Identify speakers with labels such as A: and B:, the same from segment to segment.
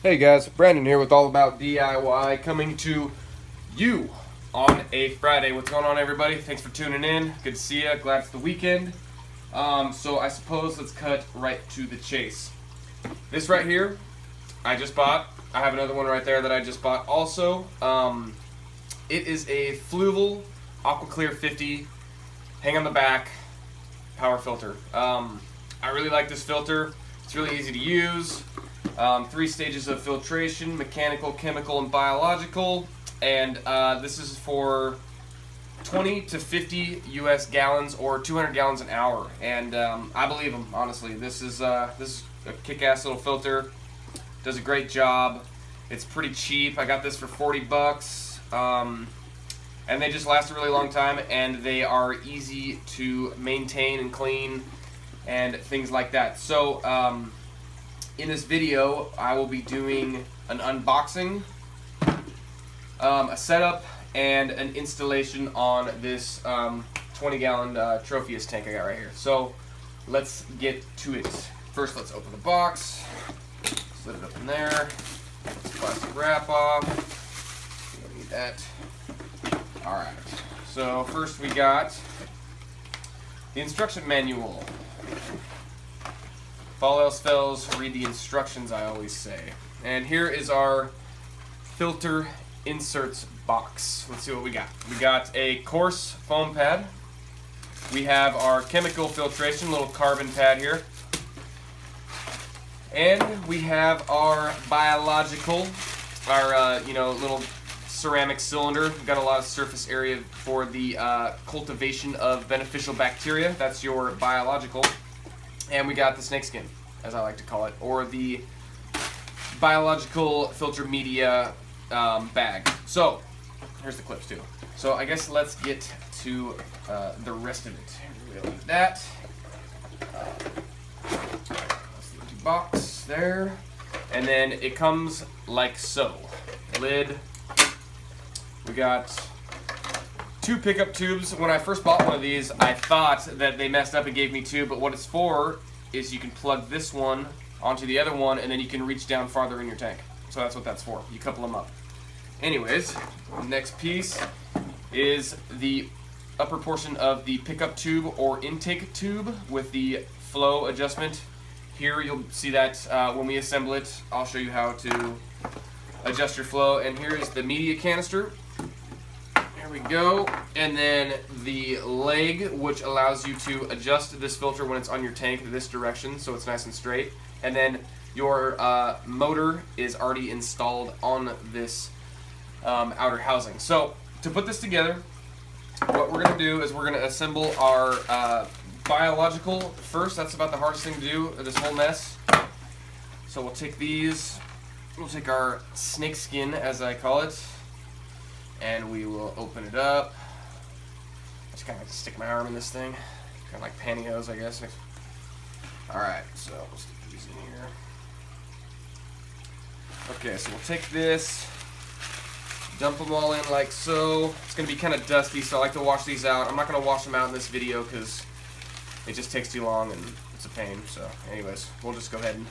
A: Hey guys, Brandon here with All About DIY, coming to you on a Friday. What's going on, everybody? Thanks for tuning in. Good to see you. Glad it's the weekend. So I suppose let's cut right to the chase. This right here, I just bought. I have another one right there that I just bought also. It is a Fluval AquaClear 50, hang on the back, power filter. I really like this filter. It's really easy to use. 3 stages of filtration: mechanical, chemical, and biological. And this is for 20 to 50 US gallons or 200 gallons an hour. And I believe them, honestly. This is a kick-ass little filter. Does a great job. It's pretty cheap. I got this for 40 bucks. And they just last a really long time, and they are easy to maintain and clean and things like that. So in this video, I will be doing an unboxing, a setup, and an installation on this 20-gallon Tropheus tank I got right here. So let's get to it. First, let's open the box. Slid it up in there. Get this plastic wrap off. We don't need that. All right. So first, we got the instruction manual. If all else fails, read the instructions, I always say. And here is our filter inserts box. Let's see what we got. We got a coarse foam pad. We have our chemical filtration, little carbon pad here. And we have our biological, our little ceramic cylinder. We've got a lot of surface area for the cultivation of beneficial bacteria. That's your biological. And we got the snakeskin, as I like to call it, or the biological filter media bag. So, here's the clips too. So I guess let's get to the rest of it. We'll leave that. That's the empty box there. And then it comes like so. Lid. We got 2 pickup tubes. When I first bought one of these, I thought that they messed up and gave me 2, but what it's for is you can plug this one onto the other one, and then you can reach down farther in your tank. So that's what that's for. You couple them up. Anyways, the next piece is the upper portion of the pickup tube or intake tube with the flow adjustment. Here you'll see that when we assemble it, I'll show you how to adjust your flow. And here is the media canister. There we go. And then the leg, which allows you to adjust this filter when it's on your tank this direction, so it's nice and straight. And then your motor is already installed on this outer housing. So to put this together, what we're going to do is we're going to assemble our biological first. That's about the hardest thing to do, this whole mess. So we'll take these, we'll take our snake skin, as I call it, and we will open it up. I just kind of like to stick my arm in this thing, kind of like pantyhose, I guess. Alright, so we'll stick these in here. Okay, so we'll take this, dump them all in like so. It's going to be kind of dusty, so I like to wash these out. I'm not going to wash them out in this video because it just takes too long and it's a pain. So anyways, we'll just go ahead and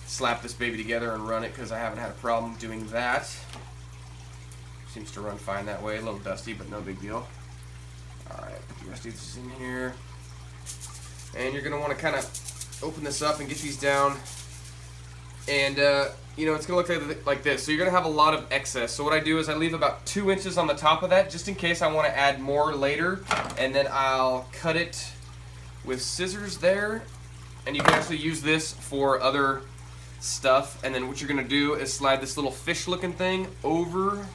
A: slap this baby together and run it because I haven't had a problem doing that. Seems to run fine that way. A little dusty, but no big deal. Alright, put the rest of these in here. And you're going to want to kind of open this up and get these down. And, it's going to look like this. So you're going to have a lot of excess. So what I do is I leave about 2 inches on the top of that, just in case I want to add more later. And then I'll cut it with scissors there. And you can actually use this for other stuff. And then what you're going to do is slide this little fish-looking thing over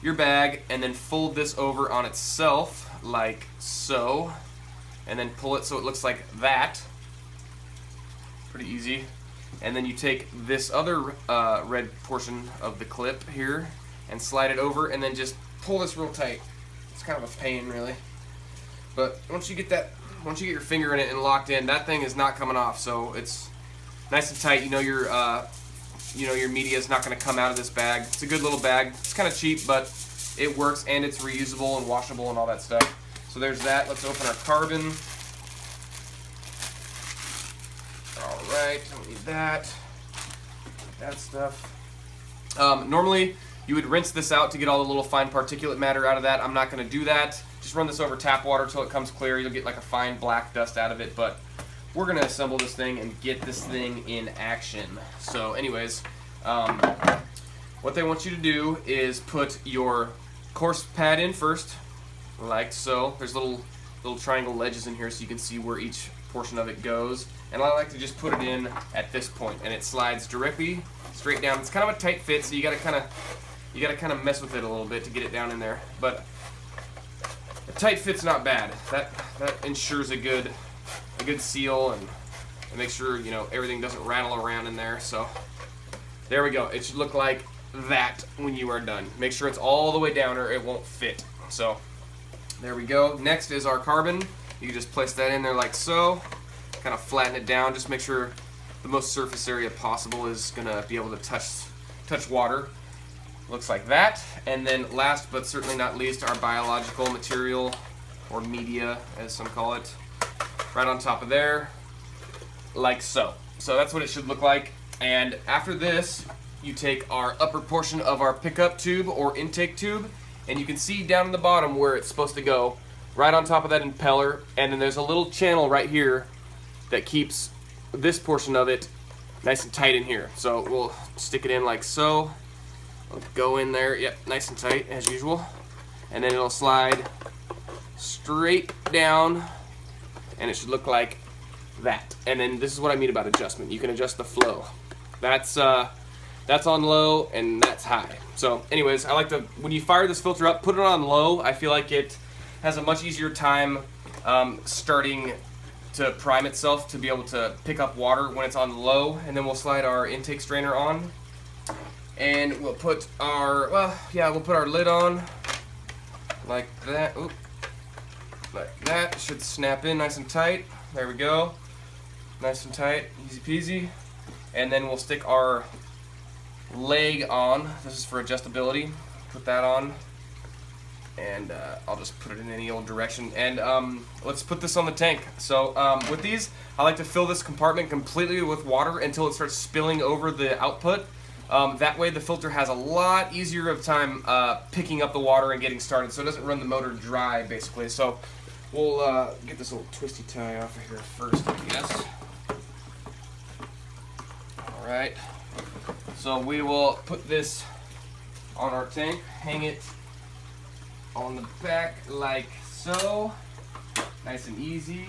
A: your bag and then fold this over on itself like so, and then pull it so it looks like that. Pretty easy. And then you take this other red portion of the clip here and slide it over, and then just pull this real tight. It's kind of a pain, really, but once you get your finger in it and locked in, that thing is not coming off. So it's nice and tight. Your media is not going to come out of this bag. It's a good little bag. It's kind of cheap, but it works, and it's reusable and washable and all that stuff. So there's that. Let's open our carbon. All right, don't need that. That stuff. Normally, you would rinse this out to get all the little fine particulate matter out of that. I'm not going to do that. Just run this over tap water until it comes clear. You'll get like a fine black dust out of it, but we're going to assemble this thing and get this thing in action. So anyways, what they want you to do is put your course pad in first, like so. There's little triangle ledges in here so you can see where each portion of it goes. And I like to just put it in at this point, and it slides directly straight down. It's kind of a tight fit, so you gotta kind of mess with it a little bit to get it down in there. But a tight fit's not bad. That ensures a good seal and make sure everything doesn't rattle around in there. So there we go. It should look like that when you are done. Make sure it's all the way down or it won't fit. So there we go. Next is our carbon. You can just place that in there like so. Kind of flatten it down. Just make sure the most surface area possible is gonna be able to touch water. Looks like that. And then last but certainly not least, our biological material, or media as some call it, right on top of there, like so. So that's what it should look like. And after this, you take our upper portion of our pickup tube or intake tube, and you can see down in the bottom where it's supposed to go, right on top of that impeller, and then there's a little channel right here that keeps this portion of it nice and tight in here. So we'll stick it in like so. It'll go in there, yep, nice and tight as usual. And then it'll slide straight down, and it should look like that. And then this is what I mean about adjustment. You can adjust the flow. That's on low and that's high. So anyways, I like to, when you fire this filter up, put it on low. I feel like it has a much easier time starting to prime itself to be able to pick up water when it's on low. And then we'll slide our intake strainer on, and we'll put our lid on like that. Oop. Like that. It should snap in nice and tight. There we go. Nice and tight, easy peasy. And then we'll stick our leg on. This is for adjustability. Put that on, and I'll just put it in any old direction. And let's put this on the tank. So with these, I like to fill this compartment completely with water until it starts spilling over the output. That way the filter has a lot easier of time picking up the water and getting started, so it doesn't run the motor dry, basically. So we'll get this little twisty tie off of here first, I guess. Alright, so we will put this on our tank, hang it on the back like so, nice and easy,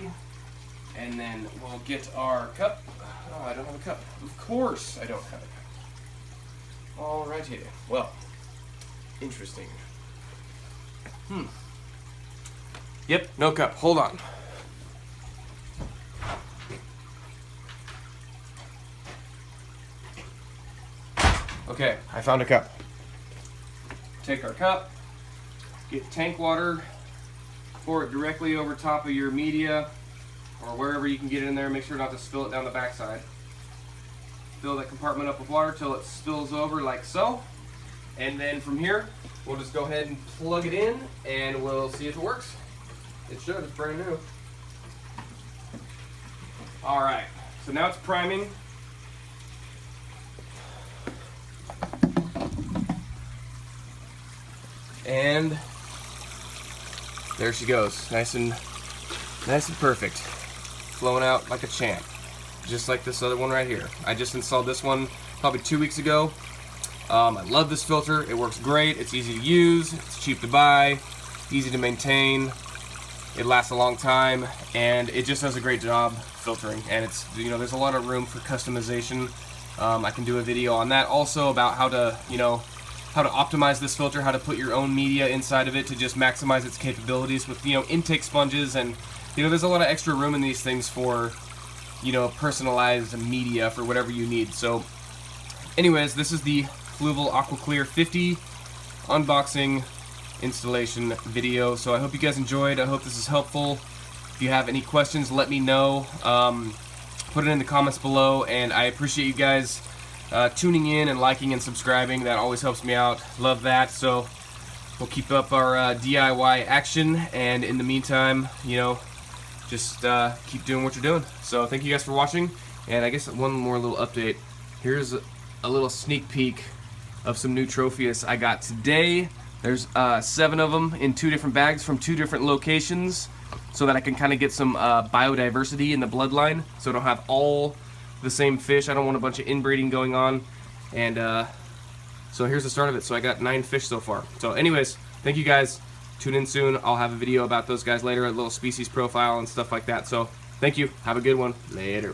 A: and then we'll get our cup. Oh, I don't have a cup. Of course I don't have a cup. Alrighty, well, interesting. Yep, no cup, hold on. Okay, I found a cup. Take our cup, get tank water, pour it directly over top of your media or wherever you can get it in there. Make sure not to spill it down the backside. Fill that compartment up with water till it spills over like so. And then from here, we'll just go ahead and plug it in and we'll see if it works. It should, it's brand new. Alright, so now it's priming. And there she goes, nice and perfect, flowing out like a champ, just like this other one right here. I just installed this one probably 2 weeks ago. I love this filter. It works great. It's easy to use. It's cheap to buy, easy to maintain. It lasts a long time, and it just does a great job filtering. And it's, there's a lot of room for customization. I can do a video on that also about how to optimize this filter, how to put your own media inside of it to just maximize its capabilities with, intake sponges, and, there's a lot of extra room in these things for, personalized media for whatever you need. So, anyways, this is the Fluval AquaClear 50 unboxing installation video. So I hope you guys enjoyed. I hope this is helpful. If you have any questions, let me know. Put it in the comments below, and I appreciate you guys tuning in and liking and subscribing. That always helps me out. Love that. So we'll keep up our DIY action, and in the meantime, just keep doing what you're doing. So thank you guys for watching, and I guess one more little update. Here's a little sneak peek of some new Tropheus I got today. There's 7 of them in 2 different bags from 2 different locations, so that I can kind of get some biodiversity in the bloodline, so I don't have all the same fish. I don't want a bunch of inbreeding going on. And so here's the start of it. So I got 9 fish so far. So anyways, thank you guys. Tune in soon. I'll have a video about those guys later, a little species profile and stuff like that. So thank you. Have a good one. Later.